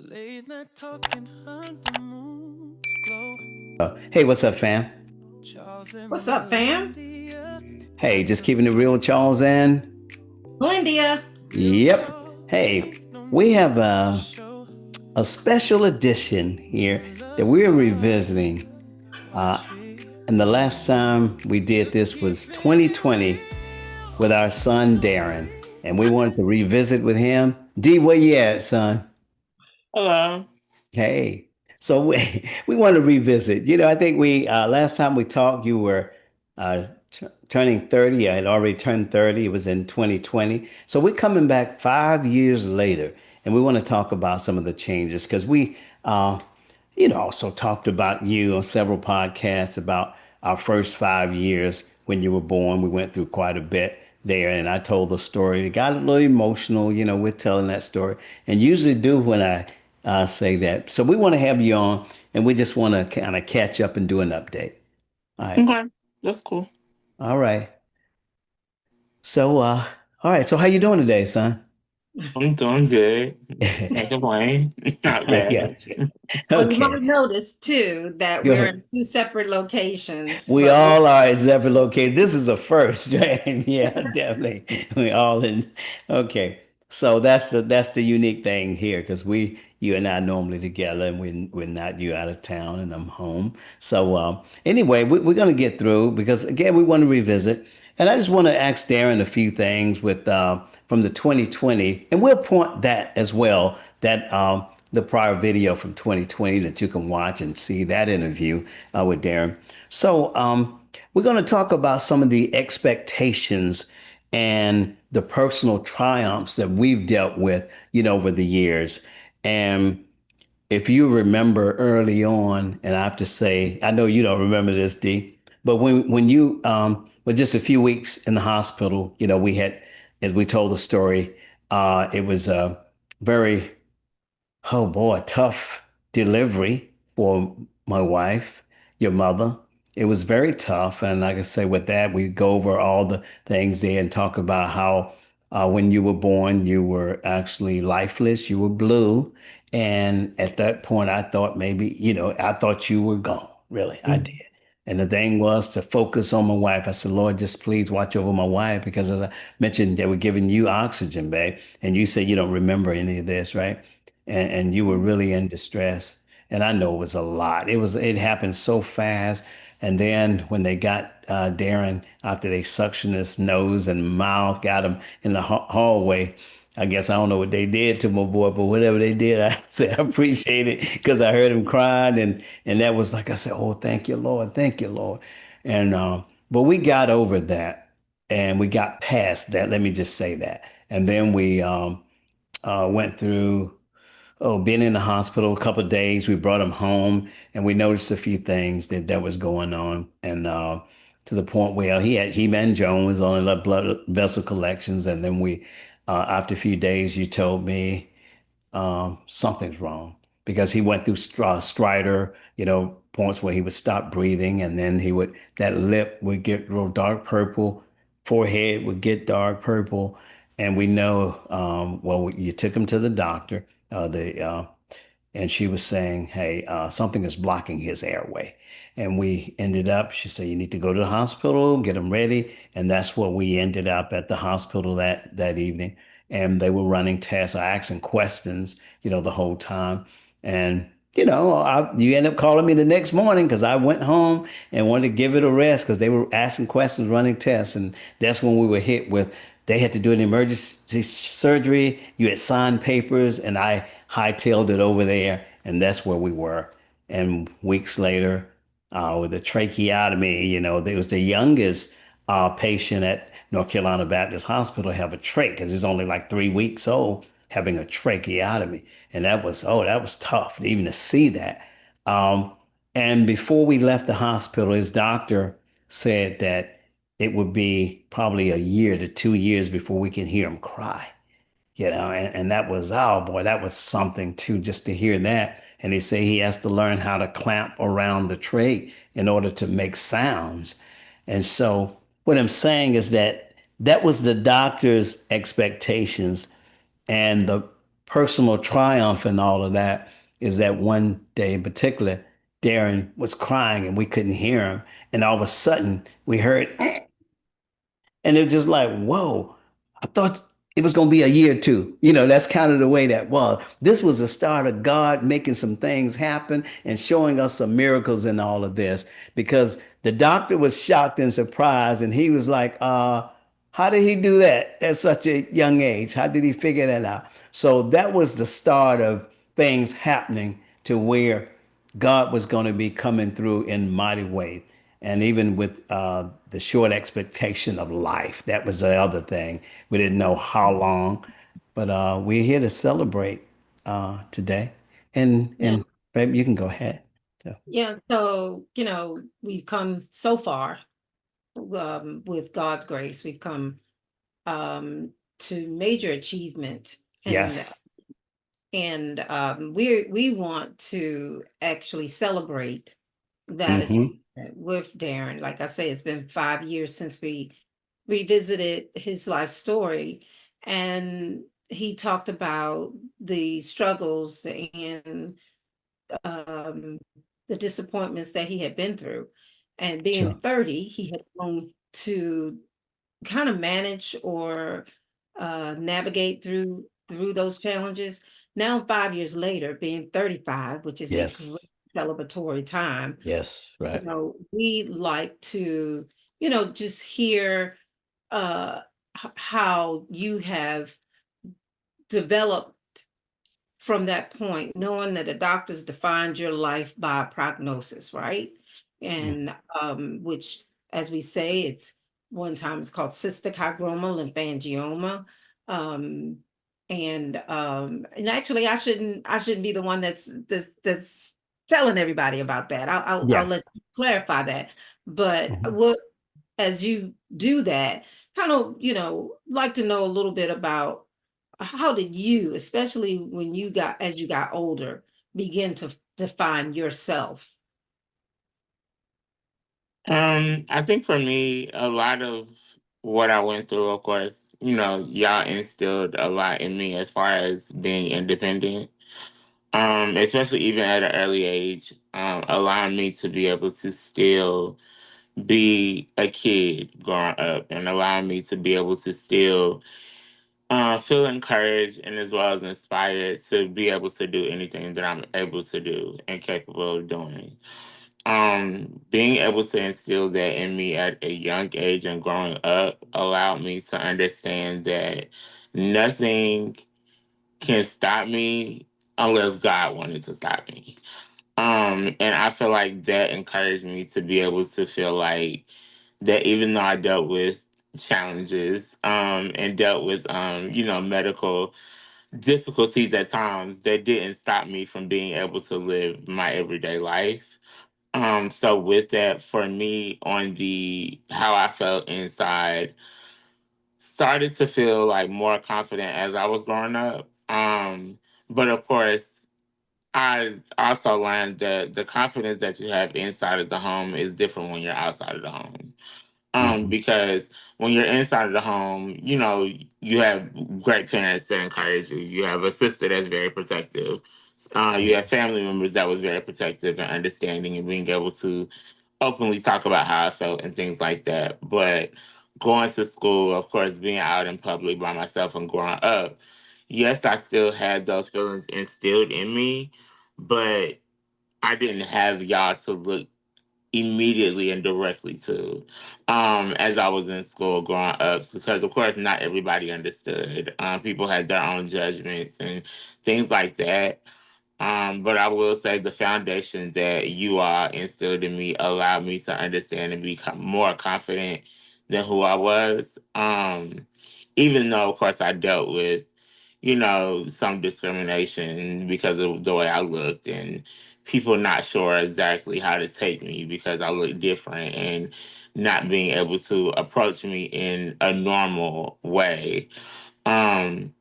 Late night talking under moon's glow. Hey, what's up, fam? Charles What's up, fam? Melendia. Hey, Like just a keeping it real, Charles. And Melindia. real yep. talk. Hey, Ain't no we need have for a, show. a special edition here When that love's we're calling, revisiting. Uh, watch me and the last go. time we did Just this keep was it 2020 real. with our son Darren, and we wanted to revisit with him. D, where you at, son? Hello. Hey, so we want to revisit. I think we last time we talked, you were turning 30. I had already turned 30. It was in 2020. So we're coming back 5 years later, and we want to talk about some of the changes because we, also talked about you on several podcasts about our first 5 years when you were born. We went through quite a bit there, and I told the story. It got a little emotional, with telling that story, and usually do when I say that. So we want to have you on, and we just want to kind of catch up and do an update. All right. Okay, that's cool. All right. So, all right. So how you doing today, son? I'm doing good. Can't complain. Not I bad. got you. Well, you Okay. might notice too that we're Good. in two separate locations, We but all are at separate located. This is a first, right? Yeah, definitely. We all in. Okay. So that's the unique thing here because you and I normally together and we're not, you out of town and I'm home. So anyway, we're gonna get through because again we want to revisit. And I just want to ask Darren a few things with from the 2020, and we'll point that as well, that the prior video from 2020 that you can watch and see that interview with Darren. So we're going to talk about some of the expectations and the personal triumphs that we've dealt with, over the years. And if you remember early on, and I have to say, I know you don't remember this, D, but when you were just a few weeks in the hospital, we had, as we told the story, it was a very, oh boy, tough delivery for my wife, your mother. It was very tough. And like I say, with that, we go over all the things there and talk about how when you were born, you were actually lifeless, you were blue. And at that point, I thought maybe, I thought you were gone. Really, I did. And the thing was to focus on my wife. I said, Lord, just please watch over my wife because as I mentioned, they were giving you oxygen, babe. And you said you don't remember any of this, right? And you were really in distress. And I know it was a lot. It happened so fast. And then when they got Darren after they suctioned his nose and mouth, got him in the hallway. I guess I don't know what they did to my boy, but whatever they did, I said I appreciate it because I heard him crying, and that was like I said, oh, thank you, Lord, and but we got over that, and we got past that. Let me just say that, and then we went through being in the hospital a couple of days. We brought him home and we noticed a few things that was going on. And to the point where he had He-Man Jones on the blood vessel collections. And then after a few days, you told me something's wrong because he went through stridor, points where he would stop breathing and then that lip would get real dark purple, forehead would get dark purple. And we know, well, you took him to the doctor, and she was saying, hey, something is blocking his airway. And we ended up, she said, you need to go to the hospital, get him ready. And that's where we ended up at the hospital that evening. And they were running tests, asking questions, the whole time. And, you end up calling me the next morning because I went home and wanted to give it a rest because they were asking questions, running tests. And that's when we were hit with, they had to do an emergency surgery. You had signed papers, and I hightailed it over there, and that's where we were. And weeks later, with a tracheotomy, there was the youngest patient at North Carolina Baptist Hospital have a trach because he's only like 3 weeks old, having a tracheotomy, and that was tough even to see that. Um, and before we left the hospital, his doctor said that it would be probably a year to 2 years before we can hear him cry. And that was, oh boy, that was something too, just to hear that. And they say he has to learn how to clamp around the trach in order to make sounds. And so what I'm saying is that was the doctor's expectations, and the personal triumph and all of that is that one day in particular, Darren was crying and we couldn't hear him. And all of a sudden we heard, and it was just like, whoa, I thought it was going to be a year or two. That's kind of the way that was. This was the start of God making some things happen and showing us some miracles in all of this because the doctor was shocked and surprised. And he was like, how did he do that at such a young age? How did he figure that out? So that was the start of things happening to where God was going to be coming through in mighty ways. And even with the short expectation of life, that was the other thing. We didn't know how long, but we're here to celebrate today. And Yeah. babe, you can go ahead. So, Yeah. So, we've come so far with God's grace. We've come to major achievement, and yes. we want to actually celebrate that Hmm. achievement with Darren. Like I say, it's been 5 years since we revisited his life story, and he talked about the struggles and um, the disappointments that he had been through. And being Sure. 30, he had grown to kind of manage or navigate through those challenges. Now, 5 years later, being 35, which is a great Yes. celebratory time, Yes. Right. we like to, just hear how you have developed from that point, knowing that the doctors defined your life by prognosis, right? Yeah. And which, as we say, it's one time it's called cystic hygroma lymphangioma. Um, and actually, I shouldn't be the one that's telling everybody about that. I'll Yeah. let you clarify that. But Mhm. what as you do that, kind of like to know a little bit about how did you, especially when as you got older, begin to define yourself? I think for me, a lot of what I went through, of course, y'all instilled a lot in me as far as being independent. Especially even at an early age, allowing me to be able to still be a kid growing up and allowing me to be able to still feel encouraged and as well as inspired to be able to do anything that I'm able to do and capable of doing. Being able to instill that in me at a young age and growing up allowed me to understand that nothing can stop me unless God wanted to stop me. And I feel like that encouraged me to be able to feel like that even though I dealt with challenges, and dealt with medical difficulties at times, that didn't stop me from being able to live my everyday life. So with that, for me, on the how I felt inside, started to feel like more confident as I was growing up. But of course, I also learned that the confidence that you have inside of the home is different when you're outside of the home. Mhm. Because when you're inside of the home, you have great parents that encourage you. You have a sister that's very protective. You have family members that was very protective and understanding and being able to openly talk about how I felt and things like that. But going to school, of course, being out in public by myself and growing up, yes, I still had those feelings instilled in me, but I didn't have y'all to look immediately and directly to as I was in school growing up because of course not everybody understood. People had their own judgments and things like that. But I will say the foundation that you all instilled in me allowed me to understand and become more confident than who I was. Even though of course I dealt with some discrimination because of the way I looked and people not sure exactly how to take me because I look different and not being able to approach me in a normal way. Um,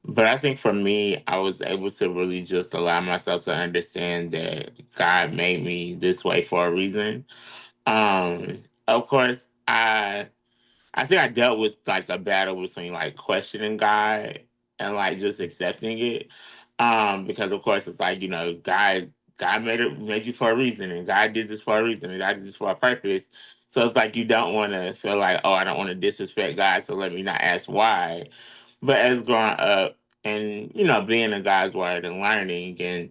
but I think for me, I was able to really just allow myself to understand that God made me this way for a reason. Of course, I think I dealt with like a battle between like questioning God and like just accepting it. Because of course it's like, God made you for a reason, and God did this for a reason, and God did this for a purpose. So it's like you don't want to feel like, oh, I don't want to disrespect God, so let me not ask why. But as growing up and, being in God's word and learning and,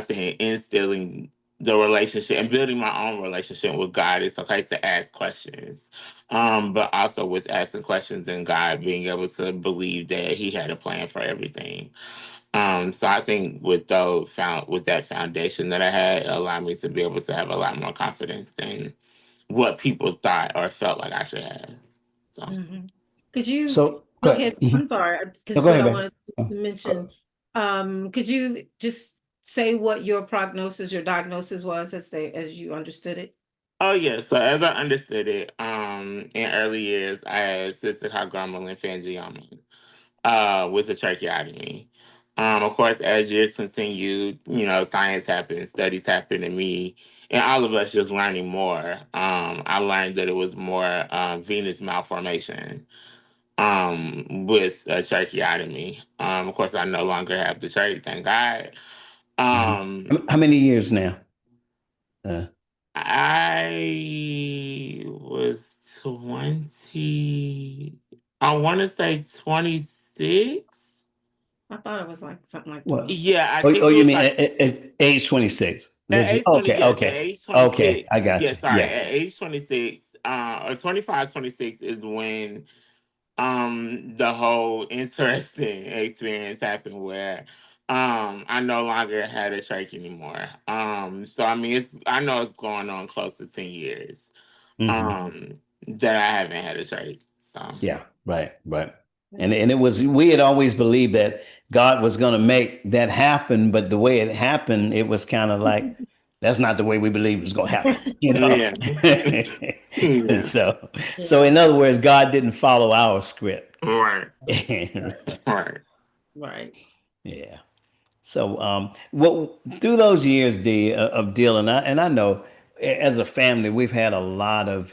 saying instilling the relationship and building my own relationship with God, it's okay to ask questions. But also with asking questions and God being able to believe that He had a plan for everything. So I think with that foundation that I had, it allowed me to be able to have a lot more confidence than what people thought or felt like I should have. So. Mhm. Could you So go good. ahead? Mhm. I'm sorry, No, because go what ahead, I babe. wanted Oh, to mention, go- could you just say what your diagnosis was as you understood it? Oh yeah, so as I understood it, in early years, I had cystic hygroma lymphangioma, with a tracheotomy. Of course, as years continued, science happened, studies happened, and me and all of us just learning more. I learned that it was more venous malformation, with a tracheotomy. Of course, I no longer have the trach, thank God. mhm. Um, How many years now? Uh, I was 20, I want to say 26. I thought it was like something like what? 26. Yeah, I Oh, think it you was mean like at age 26? at age 20, Okay, yes, at okay, age okay. 26. I got Yeah, you. sorry, Yeah. at age 26, or 25, 26 is when the whole interesting experience happened where I no longer had a trach anymore. So I mean I know it's going on close to 10 years. Hmm. That I haven't had a trach. So Yeah. Right. Right. Yeah. And it was we had always believed that God was going to make that happen, but the way it happened, it was kind of like that's not the way we believed it was going to happen. You know. yeah. Yeah. so so Yeah, in other words, God didn't follow our script. Right. Yeah. Right. right. So, what through those years, of dealing, and I know as a family, we've had a lot of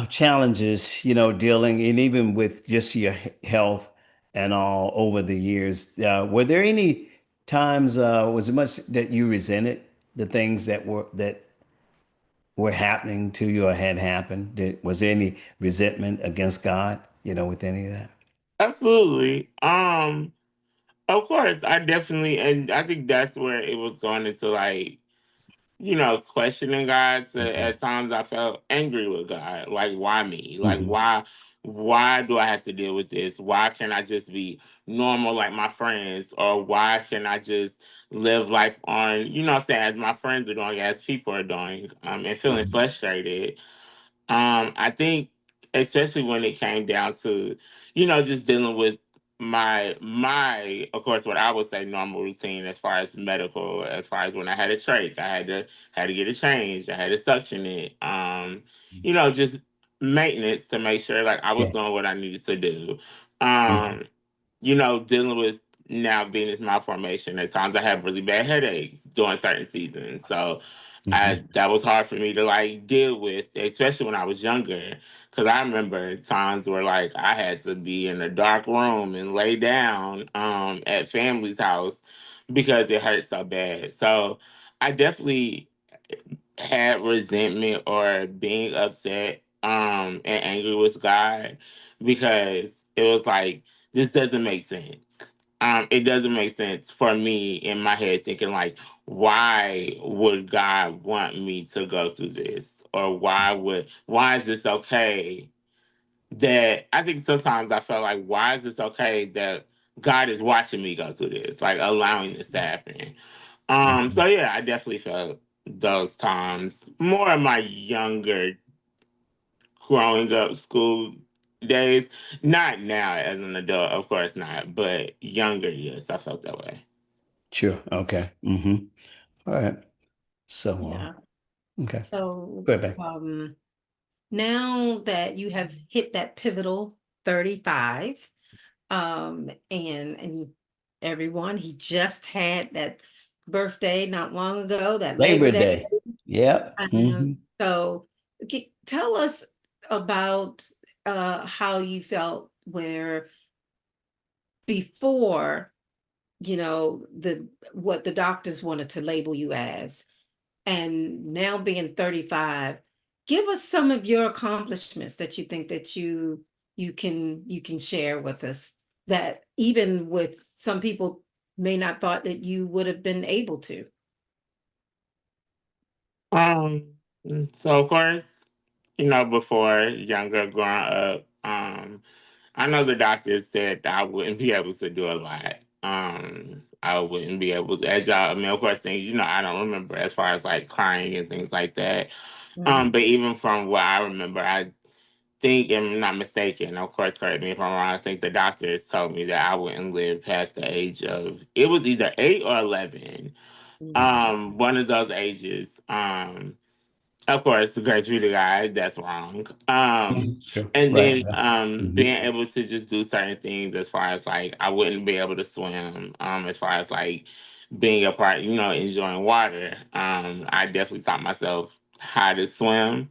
challenges, dealing, and even with just your health and all over the years. Were there any times, was it much that you resented the things that were happening to you or had happened? Was there any resentment against God, with any of that? Absolutely. Of course, I definitely, and I think that's where it was going into like, questioning God. So Hmm. at times I felt angry with God. Like, why me? Like, Hmm. why do I have to deal with this? Why can't I just be normal like my friends? Or why can't I just live life on, what I'm saying, as my friends are doing, as people are doing, and feeling Hmm. frustrated. I think especially when it came down to, just dealing with my of course what I would say normal routine as far as medical, as far as when I had a trach, I had to get it changed, I had to suction it. Just maintenance to make sure like I was Yeah. doing what I needed to do. Hmm. Um, dealing with now venous malformation, at times I have really bad headaches during certain seasons. So Hmm. that was hard for me to like deal with, especially when I was younger. Cause I remember times where like I had to be in a dark room and lay down at family's house because it hurt so bad. So I definitely had resentment or being upset and angry with God because it was like this doesn't make sense. It doesn't make sense for me in my head thinking like why would God want me to go through this, or why is this okay? That I think sometimes I felt like why is this okay that God is watching me go through this, like allowing this to happen. Hmm. So yeah, I definitely felt those times more in my younger growing up school days. Not now as an adult, of course not, but younger, yes, I felt that way. Sure. Okay. All right. So, Yeah. okay. So, Go ahead, babe. now that you have hit that pivotal 35, and everyone, he just had that birthday not long ago, that Labor Labor Day. Day. Yep. And Hmm. so, tell us about how you felt where before, what the doctors wanted to label you as, and now being 35, give us some of your accomplishments that you think that you can share with us, that even with some people may not thought that you would have been able to. Um, so of course, before younger growing up, I know the doctors said that I wouldn't be able to do a lot. I wouldn't be able to, as y'all, I mean, of course, things, I don't remember as far as like crying and things like that. Mhm. But even from what I remember, I think, if I'm not mistaken, of course, correct me if I'm wrong, I think the doctors told me that I wouldn't live past the age of, it was either 8 or 11. Mhm. One of those ages. Of course, grace be to God, that's wrong. Sure. And Right. then Right. Mhm. being able to just do certain things as far as like I wouldn't be able to swim, as far as like being a part, enjoying water. I definitely taught myself how to swim.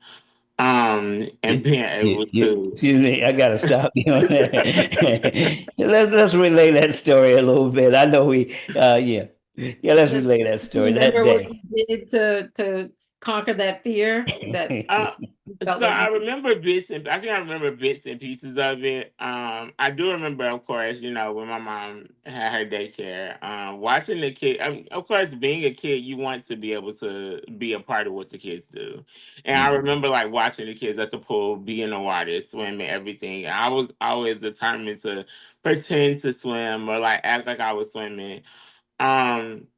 And being able to Excuse me, I gotta stop you on that. Let's relay that story a little bit. I know yeah. Yeah, let's Do relay that you story that remember what day. you did to conquer that fear that Uh, you felt so like I you remember I think I remember bits and pieces of it. I do remember, of course, when my mom had her daycare, watching the kid. Of course, being a kid, you want to be able to be a part of what the kids do. And I Mhm. remember like watching the kids at the pool, be in the water, swim and everything. And I was always determined to pretend to swim or like act like I was swimming. Um,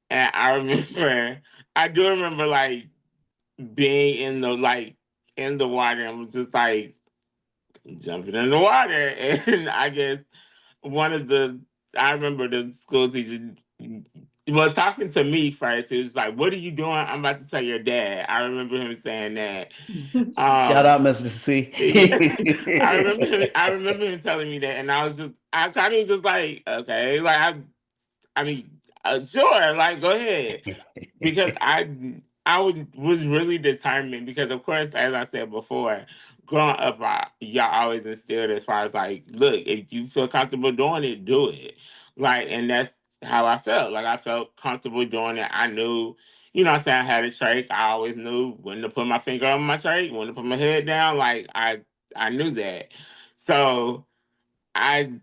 and I remember, I do remember like being in the water and was just like jumping in the water. And I guess one of the I remember the school teacher was talking to me first. He was like, "What are you doing? I'm about to tell your dad." I remember him saying that. Shout Um, out, Mr. C. yeah, I remember him telling me that, and I kind of just like, okay, like I mean, sure, like go ahead, because was really determined because of course, as I said before, growing up, y'all always instilled as far as like, look, if you feel comfortable doing it, do it. Like, and that's how I felt. Like I felt comfortable doing it. I knew, what I'm saying, I had a trach. I always knew when to put my finger on my trach, when to put my head down. Like I knew that. So I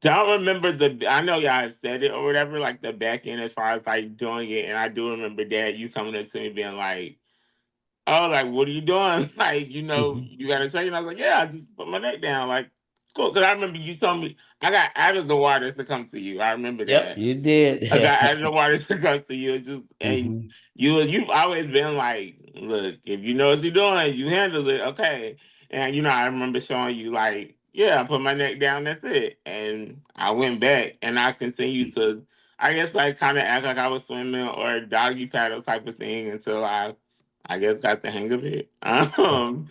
don't remember I know y'all have said it or whatever, like the back end as far as like doing it. And I do remember Dad, you coming up to me being like, "Oh, like, what are you doing?" Like, Mhm. you got to check. And I was like, "Yeah, I just put my neck down." Like, cool. Because I remember you told me I got out of the water to come to you. I remember Yep, that. you I got did. out of the water to come to you. It's just, and Mhm. you've always been like, look, if you know what you're doing, you handle it, okay. And I remember showing you like, yeah, I put my neck down, that's it. And I went back and I continued to, I guess, like kind of act like I was swimming or doggy paddle type of thing until I guess, got the hang of it.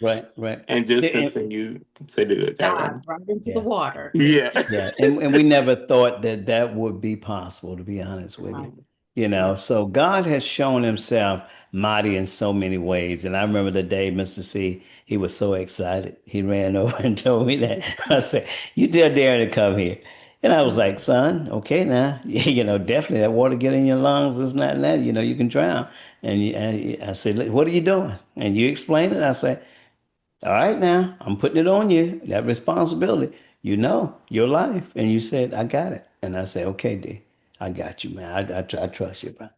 Right, right. And just continue to do it that way. dive right into the Yeah. water. Yeah. Yeah, and we never thought that that would be possible, to be honest with you. Right, right. So God has shown himself mighty in so many ways. And I remember the day, Mr. C, he was so excited. He ran over and told me that. I said, "You tell Darren to come here." And I was like, "Son, okay now, definitely that water get in your lungs, this and that and that, you can drown." And I said, "What are you doing?" And you explained it. I said, "All right, now I'm putting it on you, that responsibility. Your life." And you said, "I got it." And I said, "Okay, D, I got you, man. I trust you, bro."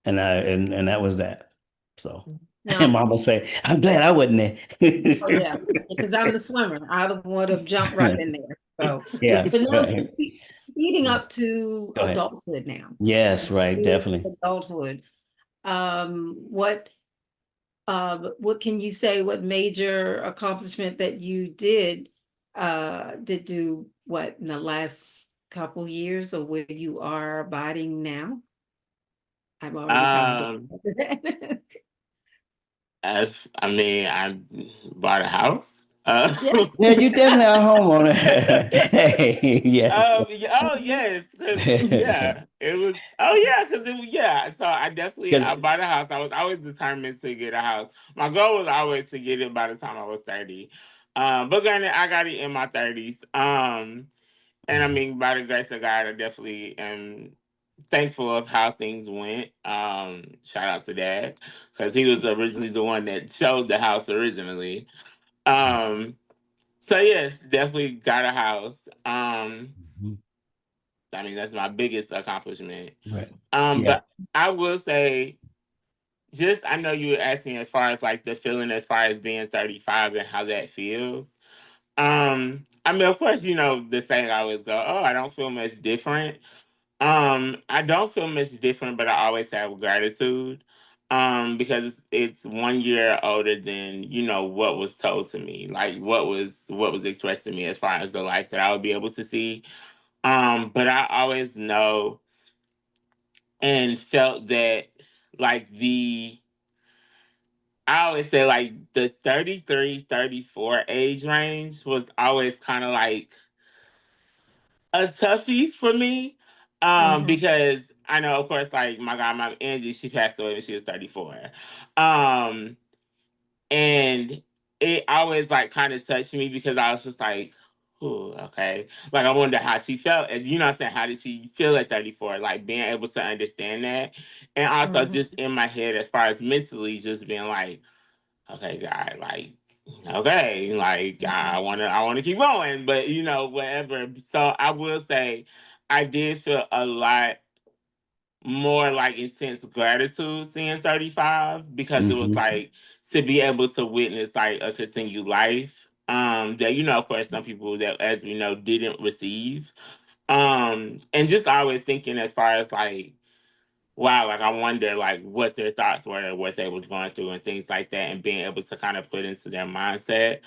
And that was that. So, and Now, Mama say, "I'm glad I wasn't oh there." yeah, because I'm the swimmer. I would have jumped right in there. So, Yeah, but now right. speeding up to Go ahead. adulthood now. Yes, right, definitely. Adulthood. Um, what what can you say? What major accomplishment that you did do what in the last couple years, or where you are abiding now? I've already kind of um, get that. as I mean, I bought a house. Yeah. Yeah, you definitely are a homeowner. Hey, yes. Oh yes, 'cause, yeah, it was. Oh yeah, because it was, yeah. So I Because bought a house. I was always determined to get a house. My goal was always to get it by the time I was 30. But granted, I got it in my 30s. And I mean, by the grace of God, I definitely am thankful of how things went. Shout out to Dad, because he was originally the one that showed the house originally. Um, so yes, definitely got a house. Mhm. I mean, that's my biggest accomplishment. Right. Yeah. But I will say, just I know you were asking as far as like the feeling as far as being 35 and how that feels. I mean, of course, the saying I always go, "Oh, I don't feel much different." I don't feel much different, but I always have gratitude. Because it's 1 year older than what was told to me, like what was expressed to me as far as the life that I would be able to see. But I always know and felt that like I always say like the 33, 34 age range was always kind of like a toughie for me. Mhm. Because I know, of course, like my godmom Angie, she passed away when she was 34. Um, and it always like kind of touched me because I was just like, "Ooh, okay." Like I wonder how she felt, and what I'm saying, how did she feel at 34? Like being able to understand that, and also Mhm. just in my head, as far as mentally, just being like, "Okay, God, like." Okay, like Mhm. I wanna keep going, but whatever. So I will say I did feel a lot more like intense gratitude seeing 35 because it was Hmm. like to be able to witness like a continued life that of course some people that as we know didn't receive. And just always thinking as far as like wow, like I wonder like what their thoughts were, what they was going through and things like that, and being able to kind of put into their mindset.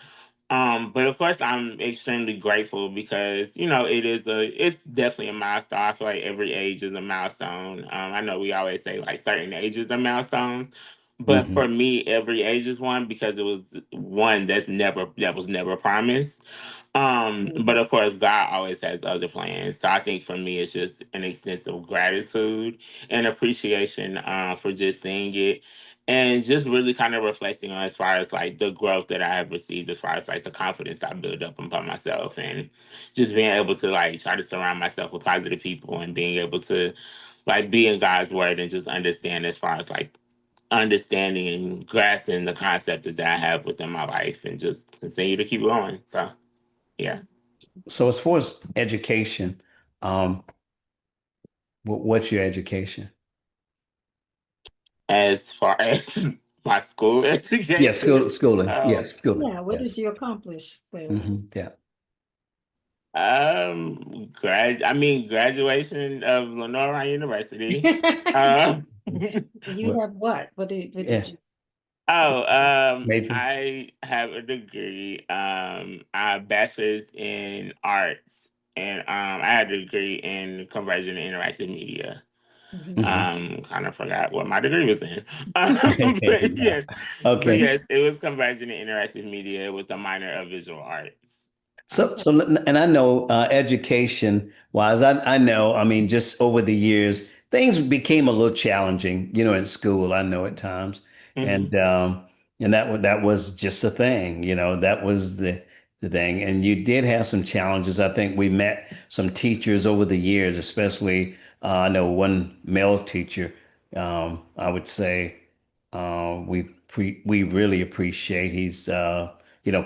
But of course, I'm extremely grateful because it's definitely a milestone. I feel like every age is a milestone. I know we always say like certain ages are milestones, but Hmm. for me, every age is one because it was one that was never promised. But Mhm. of course, God always has other plans. So I think for me, it's just an extensive gratitude and appreciation for just seeing it and just really kind of reflecting on as far as like the growth that I have received, as far as like the confidence I build up upon myself, and just being able to like try to surround myself with positive people and being able to like be in God's word and just understand as far as like understanding and grasping the concept that I have within my life and just continue to keep going. So yeah. So as far as education, um, what's your education? As far as my school Yeah, education, schooling. um, Yes, schooling. Yeah, what did Yes. you accomplish there? Yeah. I mean, graduation of Lenore University. Um, You What? have what? What did Yeah. you? Major. I have a degree, a bachelor's in arts, and I had a degree in conversion and interactive media. Mhm. Hmm. Kind of forgot what my degree was in. But Yeah. yes, but Okay. yes, it was conversion and interactive media with a minor of visual arts. So, Okay. so, and I know education wise, I know, I mean, just over the years, things became a little challenging, in school. I know at times, Hmm. and that was just a thing, that was the thing. And you did have some challenges. I think we met some teachers over the years, especially I know one male teacher. I would say we really appreciate. He's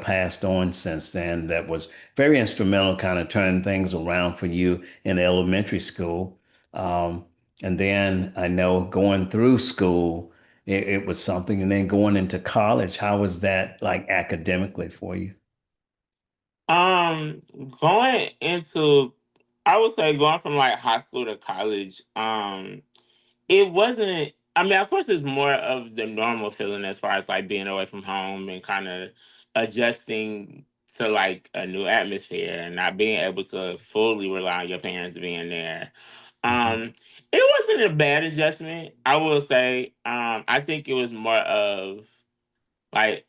passed on since then. That was very instrumental, kind of turning things around for you in elementary school. Um, and then I know going through school, it was something. And then going into college, how was that like academically for you? Um, Going into, I would say going from like high school to college, it wasn't. I mean, of course, it's more of the normal feeling as far as like being away from home and kind of adjusting to like a new atmosphere and not being able to fully rely on your parents being there. Mhm. It wasn't a bad adjustment, I will say. I think it was more of like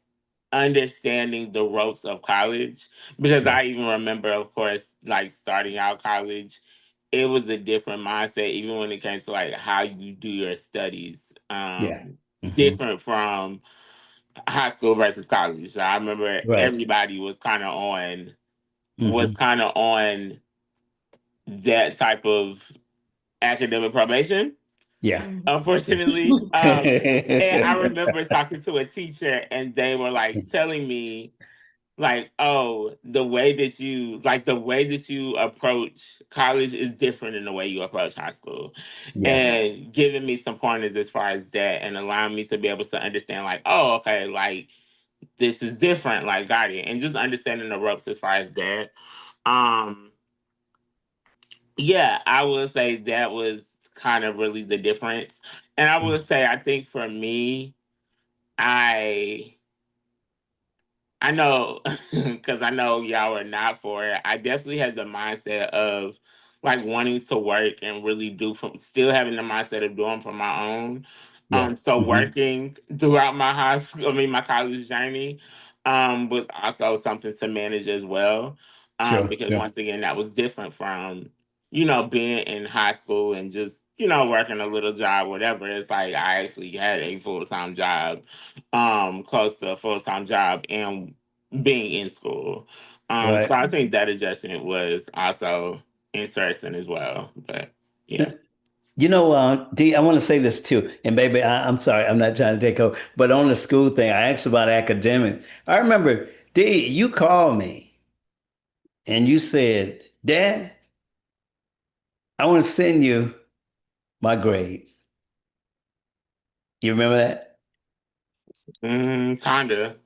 understanding the ropes of college because Yeah, I even remember, of course, like starting out college, it was a different mindset, even when it came to like how you do your studies. yeah. Hmm. Different from high school versus college. So I remember Right. everybody was kind of on Hmm. was kind of on that type of academic probation, Yeah. unfortunately. And I remember talking to a teacher, and they were like telling me, like, oh, the way that you approach college is different than the way you approach high school, Yes. and giving me some pointers as far as that, and allowing me to be able to understand, like, oh, okay, like this is different, like, got it, and just understanding the ropes as far as that. Um, yeah, I would say that was kind of really the difference. And I would say, I think for me, I I know, because I know y'all are not for it. I definitely had the mindset of like wanting to work and really do from still having the mindset of doing for my own. Yeah. So Hmm. working throughout my high school, I mean my college journey, was also something to manage as well. Sure. Because Sure. once again, that was different from, being in high school and just, working a little job, whatever. It's like I actually had a full-time job, close to a full-time job, and being in school. Right. So I think that adjustment was also interesting as well. But yeah. You know, D, I want to say this too. And baby, I'm sorry, I'm not trying to take over, but on the school thing, I asked about academics. I remember, D, you called me and you said, Dad, I want to send you my grades. You remember that? Kinda.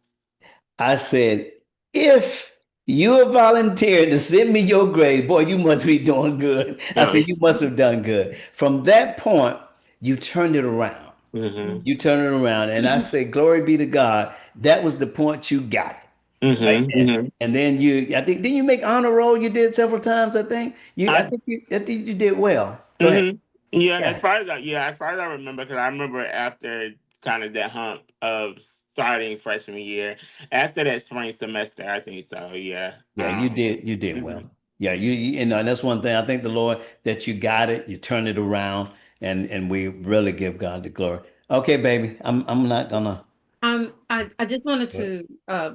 I said, if you are volunteering to send me your grade, boy, you must be doing good. I No. said, you must have done good. From that point, you turned it around. Mm-hmm. You turn it around. And I say, glory be to God. That was the point you got it right Mm-hmm. there. Mm-hmm. And then I think, didn't you make honor roll? You did several times, I think. I I think you did well. Go ahead. mm-hmm. Yeah, Yeah. as far as I remember, because I remember after kind of that hump of starting freshman year, after that spring semester, I think so. Yeah. Yeah, you did well. Mhm. Yeah, you know, and that's one thing. I think the Lord that you got it, you turned it around, and we really give God the glory. Okay, baby. I'm not gonna. I just wanted to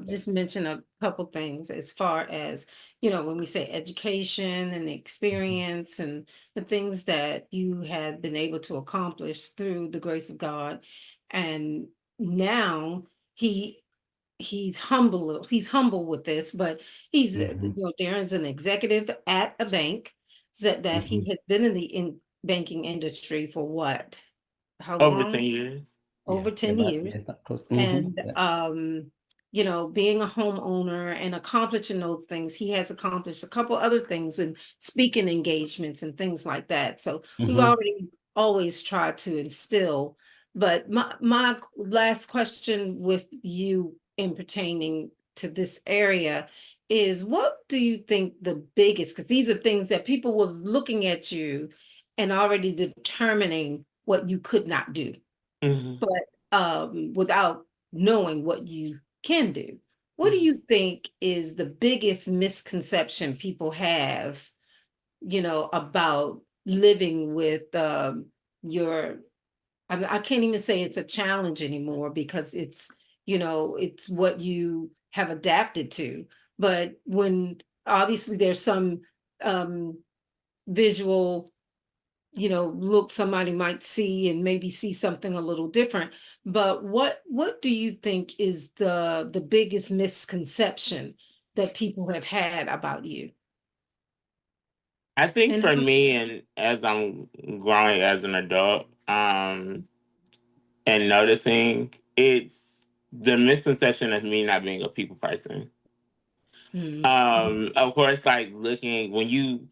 just mention a couple things as far as, when we say education and experience and the things that you have been able to accomplish through the grace of God. And now he he's humble with this, but Mhm, Darren's an executive at a bank that he mhm. had been in the banking industry for what? How Over 10 long? years. Yeah, Over 10 years. yeah, not close. And Yeah. being a homeowner and accomplishing those things, he has accomplished a couple other things and speaking engagements and things like that. So we've Hmm. already always tried to instill. But my last question with you in pertaining to this area is, what do you think the biggest, because these are things that people were looking at you and already determining what you could not do, Mm-hmm. but without knowing what you can do. What do Mm-hmm. you think is the biggest misconception people have, about living with your, I can't even say it's a challenge anymore because it's what you have adapted to. But when obviously there's some um, visual, look somebody might see and maybe see something a little different, but what do you think is the biggest misconception that people have had about you? I think And for me, and as I'm growing as an adult, and noticing, it's the misconception of me not being a people person. mm, Of course, like looking when you,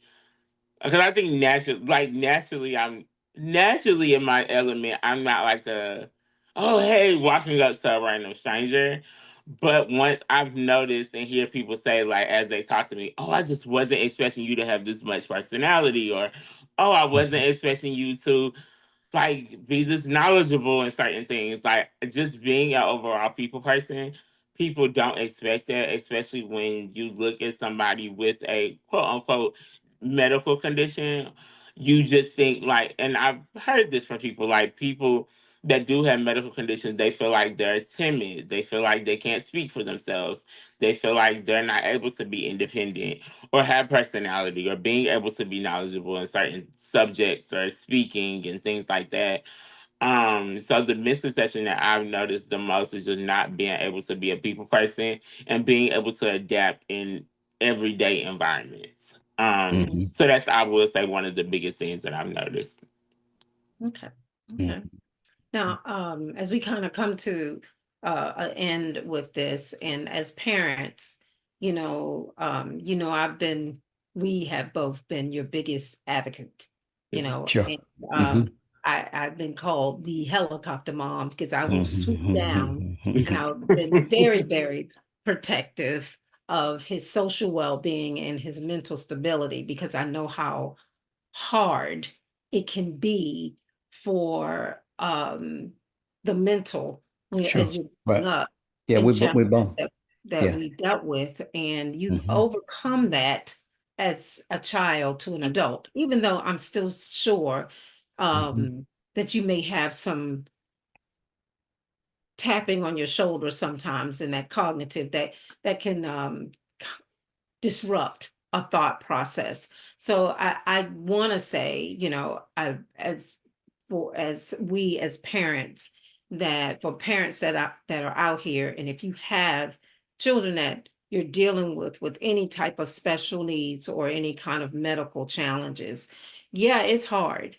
because I think naturally, I'm naturally in my element. I'm not like a, oh hey, walking up to a random stranger. But once I've noticed and hear people say, like, as they talk to me, oh, I just wasn't expecting you to have this much personality, or oh, I wasn't expecting you to like be just knowledgeable in certain things. Like just being an overall people person, people don't expect that, especially when you look at somebody with a quote unquote medical condition. You just think like, and I've heard this from people, like people that do have medical conditions, they feel like they're timid. They feel like they can't speak for themselves. They feel like they're not able to be independent or have personality or being able to be knowledgeable in certain subjects or speaking and things like that. So the misconception that I've noticed the most is just not being able to be a people person and being able to adapt in everyday environments. Hmm. So that's, I will say, one of the biggest things that I've noticed. Okay. Okay. Now, as we kind of come to an end with this, and as parents, we have both been your biggest advocate, Sure. and Hmm. I've been called the helicopter mom because I will swoop down, and Hmm. I've been very, very protective of his social well-being and his mental stability because I know how hard it can be for the mental Sure. as you're growing Right. up Yeah, and we challenges both. that Yeah. we dealt with, and you've Hmm. overcome that as a child to an adult, even though I'm still sure Hmm. that you may have some tapping on your shoulder sometimes and that cognitive that can disrupt a thought process. So I want to say, as we as parents, that for parents that are out here, and if you have children that you're dealing with any type of special needs or any kind of medical challenges, yeah, it's hard.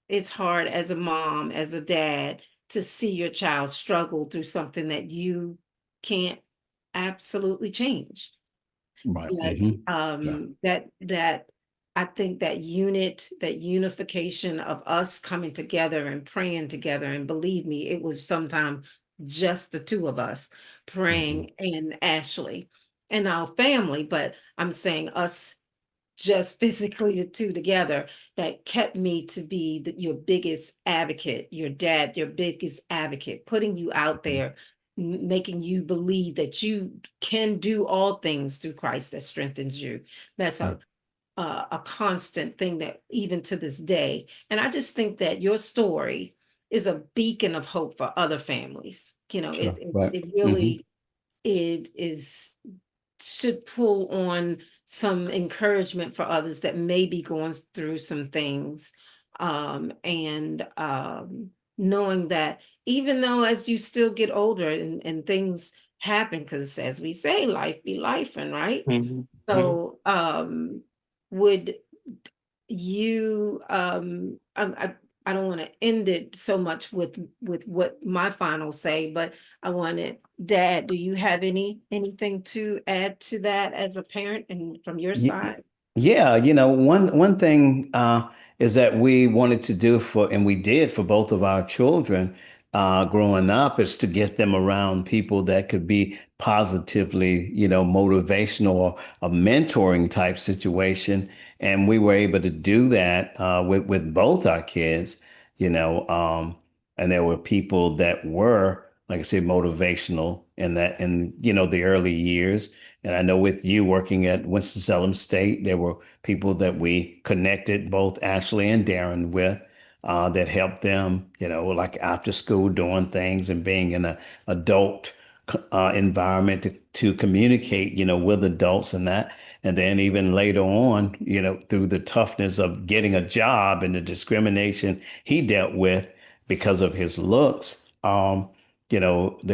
It's hard as a mom, as a dad, to see your child struggle through something that you can't absolutely change. Right. But, Yeah. that I think that unification of us coming together and praying together, and believe me, it was sometimes just the two of us Hmm. praying and Ashley and our family, but I'm saying us just physically the two together that kept me to be your biggest advocate, your dad, your biggest advocate, putting you out there, making you believe that you can do all things through Christ that strengthens you. That's Right. a constant thing that even to this day. And I just think that your story is a beacon of hope for other families. Sure. Right. It Hmm. really it is should pull on some encouragement for others that may be going through some things. And knowing that even though as you still get older and things happen, because as we say, life be life, and right. Mhm. Mhm. So would you I don't want to end it so much with what my final say, but I wanted, Dad, do you have anything to add to that as a parent and from your side? Yeah, one thing is that we wanted to do for, and we did for both of our children growing up, is to get them around people that could be positively, motivational or a mentoring type situation. And we were able to do that with both our kids, you know, um, and there were people that were, like I said, motivational in the early years. And I know with you working at Winston-Salem State, there were people that we connected, both Ashley and Darren, with that helped them, like after school doing things and being in a adult environment to communicate, with adults and that. And then even later on, through the toughness of getting a job and the discrimination he dealt with because of his looks. The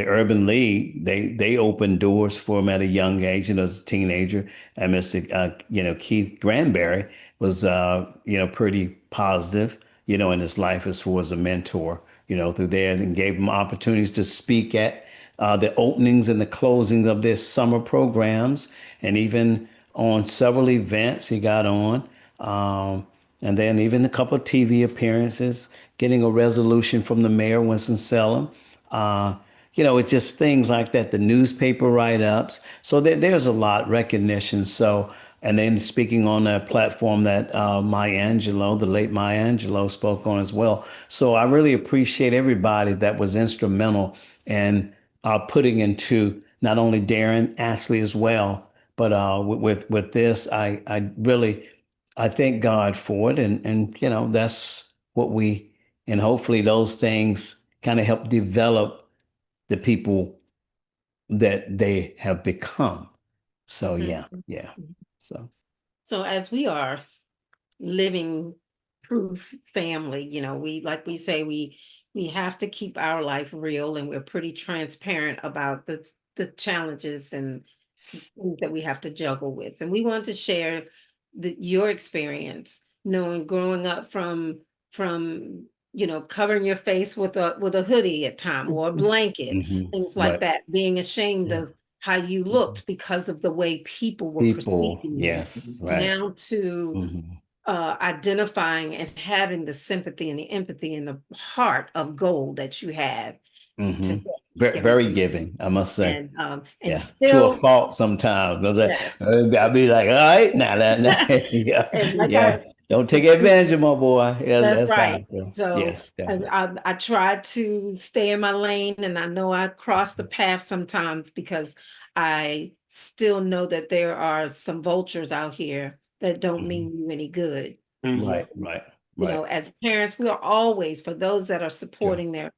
Urban League, they opened doors for him at a young age, as a teenager. And Mr. Keith Granberry was, pretty positive, in his life as far as a mentor, through there, and gave him opportunities to speak at the openings and the closings of their summer programs, and even on several events he got on. And then even a couple of TV appearances, getting a resolution from the mayor, Winston-Salem. Uh, it's just things like that, the newspaper write-ups. So there's a lot recognition. So, and then speaking on that platform that Maya Angelou, the late Maya Angelou, spoke on as well. So I really appreciate everybody that was instrumental in putting into not only Darren, Ashley as well, but with this, I really I thank God for it, and that's what we, and hopefully those things kind of help develop the people that they have become. So yeah, Mhm. yeah. So So as we are living proof family, we like we say we have to keep our life real, and we're pretty transparent about the challenges and things that we have to juggle with. And we want to share your experience, knowing growing up from covering your face with a hoodie at time or a blanket, things like right. that, being ashamed Yeah. of how you Mhm. looked because of the way people were People, perceiving you, yes, right. now to Hmm. identifying and having the sympathy and the empathy and the heart of gold that you have Hmm. today, Very, every very day. giving, I must say. And Yeah, to a still, fault sometimes. Because yeah. I'll be like, all right, now, yeah, And like yeah. Don't take advantage of my boy. Yeah, that's that's how right. I feel. So Yes, I, definitely. I try to stay in my lane, and I know I cross the path sometimes because I still know that there are some vultures out here that don't Mhm. mean you any good. So, Right, right, right. as parents, we are always for those that are Yeah. supporting their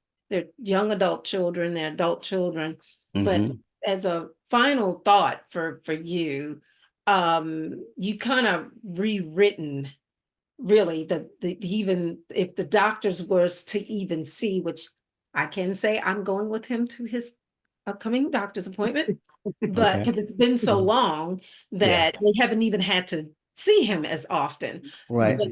young adult children, their adult children. But Hmm. as a final thought for you, you kind of rewritten really the even if the doctors was to even see, which I can say I'm going with him to his upcoming doctor's appointment, but Okay. because it's been so Mhm. long Yeah. that we haven't even had to see him as often. Right. But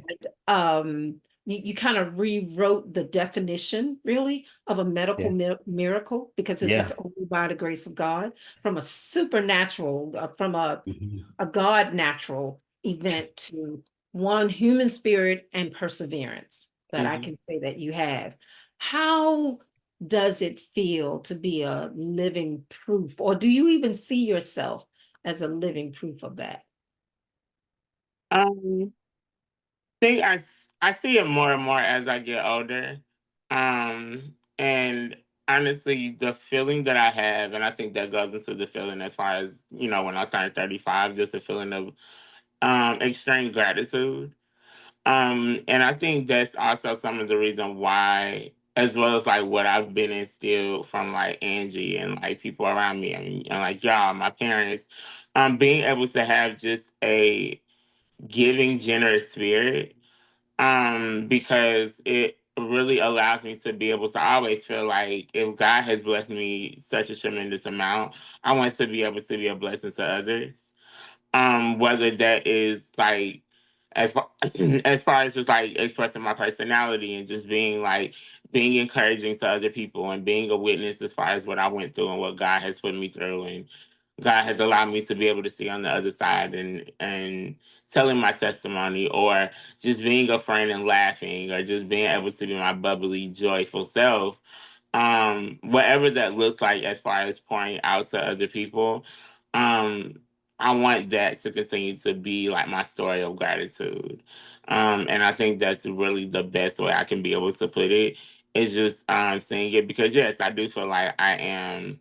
you kind of rewrote the definition really of a medical Yeah. miracle, because this was Yeah. only by the grace of God, from a supernatural, from Hmm. a God natural event to one human spirit and perseverance that I Hmm. can say that you have. How does it feel to be a living proof, or do you even see yourself as a living proof of that? Um, think I see it more and more as I get older. And honestly, the feeling that I have, and I think that goes into the feeling as far as, when I turned 35, just a feeling of extreme gratitude. And I think that's also some of the reason why, as well as like what I've been instilled from like Angie and like people around me, and like y'all, my parents, being able to have just a giving, generous spirit, because it really allows me to be able to always feel like if God has blessed me such a tremendous amount, I want to be able to be a blessing to others. Whether that is like as far, as far as just like expressing my personality and just being encouraging to other people and being a witness as far as what I went through and what God has put me through, and God has allowed me to be able to see on the other side, and telling my testimony, or just being a friend and laughing, or just being able to be my bubbly, joyful self. Whatever that looks like as far as pouring out to other people. Um, I want that to continue to be like my story of gratitude. And I think that's really the best way I can be able to put it, is just saying it, because yes, I do feel like I am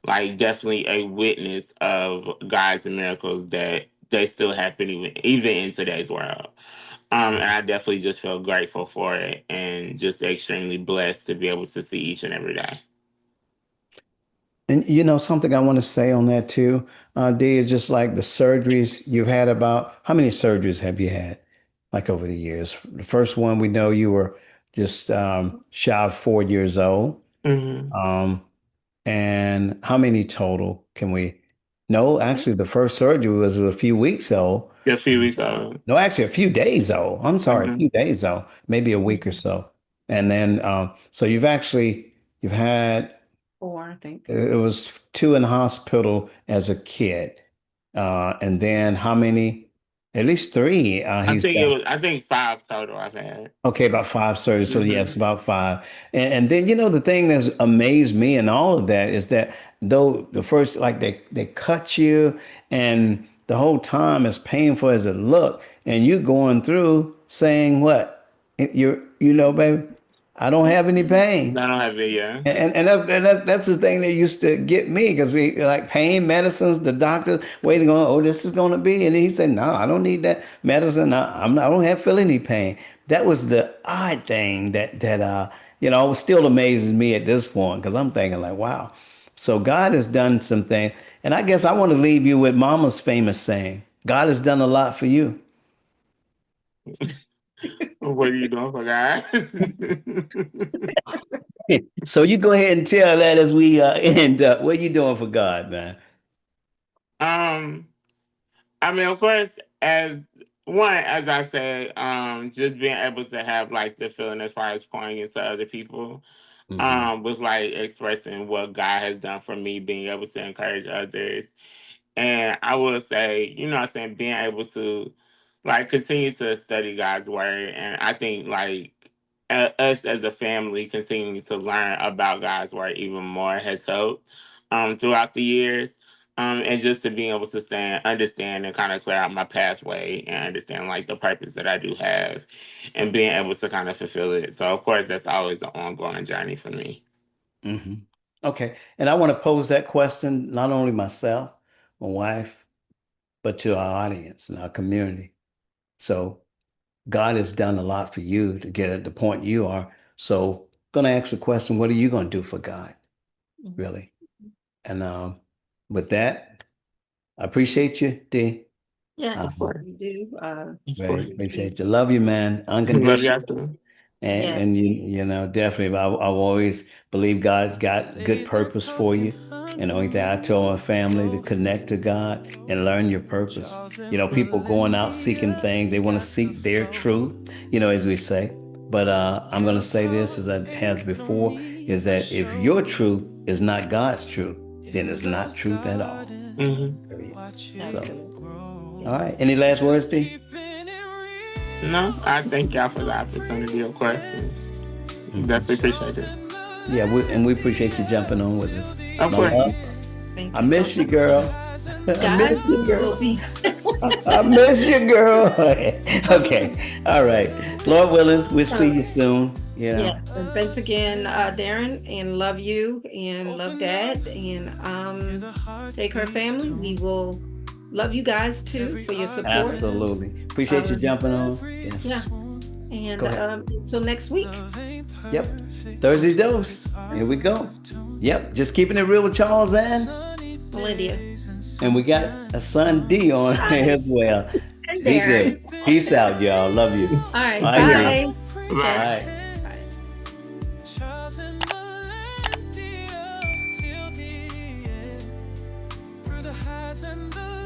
like definitely a witness of God's miracles that they still happen even in today's world. And I definitely just feel grateful for it and just extremely blessed to be able to see each and every day. And something I want to say on that too, D, is just like the surgeries you've had. About how many surgeries have you had, like over the years? The first one, we know you were just shy of 4 years old. Hmm. Um, and how many total can we? No, actually, the first surgery was a few weeks old. A few weeks old. No, actually, a few days old. I'm sorry, a Hmm. few days old, maybe a week or Mhm. so. And then, so you've had, Four, I think. it was two in the hospital as a kid. And then how many? At least three. He's got. I think five total I've had. Okay, about five surgeries. So Hmm. yes, about five. And then the thing that's amazed me in all of that is that though the first, like, they cut you, and the whole time, as painful as it looked, and you going through saying what? Baby, I don't have any pain. I don't have video. That's the thing that used to get me, because he like pain medicines, the doctor waiting on, oh, this is going to be, and he said, no, I don't need that medicine. I don't feel any pain. That was the odd thing that You know, it still amazes me at this point because I'm thinking like, wow. So God has done some things. And I guess I want to leave you with Mama's famous saying, God has done a lot for you. What are you doing for God? So you go ahead and tell that as we end up. What are you doing for God, man? um, I mean, of course, as one, as I said, just being able to have like the feeling as far as pouring into other people, Hmm. was like expressing what God has done for me, being able to encourage others. And I will say, you know what I'm saying, being able to like continue to study God's word. And I think like us as a family continuing to learn about God's word even more has helped throughout the years. And just to being able to stand, understand and kind of clear out my pathway and understand like the purpose that I do have and being able to kind of fulfill it. So of course that's always an ongoing journey for me. Hmm. Okay. And I want to pose that question, not only myself, my wife, but to our audience and our community. So God has done a lot for you to get at the point you are. So going to ask the question, what are you going to do for God, Mhm. really? And with that, I appreciate you, D. Of Yes, course. you do. Of Really course. appreciate you. Love you, man. Love y'all Unconditional. too. Yeah. And you know, definitely, I've always believed God's got good Lay there purpose for talking you. And the only thing I told my honeymoons, family to broken connect to God and learn your purpose. Charles You know, people going out seeking Melendia things, they want to got the seek their flow. truth, you know, as we say. But I'm gonna Real say this talk as I have ain't no before, need is for that if your show. truth is not God's truth, then In it's not those truth at all. gardens, Hmm. Period. watch So, it Absolutely. grow. all Yeah. right. Any last words, Just D? keeping it No, real, I thank y'all for the no opportunity, of course. And pretend. Hmm. definitely appreciate Charles it. and Yeah, and we appreciate you jumping on Melendia with till us. the Of My course. love, end. Thank I you so miss you, much. Through the girl. highs and I the miss God you, will girl. be. I miss you, girl. Okay. All right. Lord willing, we'll see you soon. You Yes, know. and thanks again, Darren, and love you and love open up, Dad and hear the take her heartbeats family. We tune. will love you guys too Every for your support. argument, Absolutely. Appreciate you Um, jumping on. every yeah, Yes. swoon. and Go ahead. until next week. Love ain't Yep. perfect Thursday until dose. it's Here we go. auto-tuned. Yep. Just keeping it real with Charles Sunny Melindia. days and and we got a sometimes son D on Hi, as well. and Be Darren. good. keeping Peace out, it y'all. Love you. All All right, right, real, D. bye. no All Bye. right. pretend. Bye. Charles and Melendia till the end. Through the highs and the